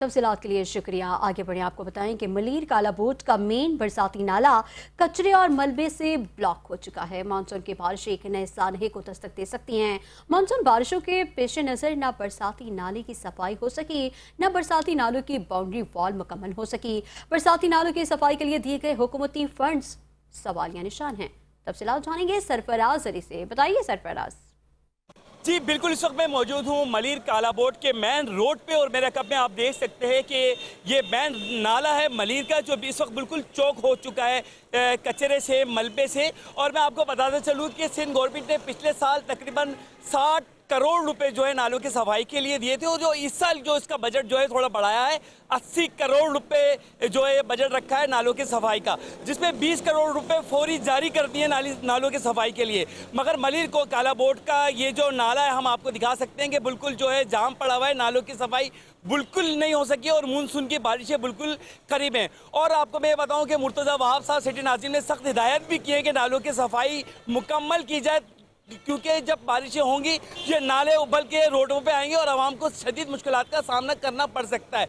तफसीलात के लिए शुक्रिया। आगे बढ़े आपको बताएं कि मलीर कालाबोट का मेन बरसाती नाला कचरे और मलबे से ब्लॉक हो चुका है। मानसून की बारिशें एक नए सानहे को दस्तक दे सकती हैं। मानसून बारिशों के पेश नज़र न बरसाती नाले की सफाई हो सकी, न बरसाती नालों की बाउंड्री वॉल मुकम्मल हो सकी। बरसाती नालों की सफाई के लिए दिए गए हुकूमती फंड्स सवालिया निशान हैं। तफसीलात जानेंगे सरफराज अली से। बताइए सरफराज। जी बिल्कुल, इस वक्त मैं मौजूद हूँ मलीर कालाबोट के मेन रोड पे और मेरे कप में आप देख सकते हैं कि ये मेन नाला है मलीर का, जो इस वक्त बिल्कुल चौक हो चुका है कचरे से, मलबे से। और मैं आपको बताते चलूँ कि सिंध गवर्नमेंट ने पिछले साल तकरीबन 60 करोड़ रुपए जो है नालों की सफाई के लिए दिए थे, और जो इस साल जो इसका बजट जो है थोड़ा बढ़ाया है, 80 करोड़ रुपए जो है बजट रखा है नालों की सफाई का, जिसमें 20 करोड़ रुपए फौरी जारी कर दिए नालों की सफाई के लिए। मगर मलीर को कालाबोट का ये जो नाला है, हम आपको दिखा सकते हैं कि बिल्कुल जो है जाम पड़ा हुआ है, नालों की सफाई बिल्कुल नहीं हो सकी और मानसून की बारिशें बिल्कुल करीब हैं। और आपको मैं बताऊं कि मुर्तज़ा वहाब साहब सिटी नाज़िम ने सख्त हिदायत भी की है कि नालों की सफाई मुकम्मल की जाए, क्योंकि जब बारिशें होंगी ये नाले उबल के रोडों पे आएंगे और आवाम को शदीद मुश्किलात का सामना करना पड़ सकता है।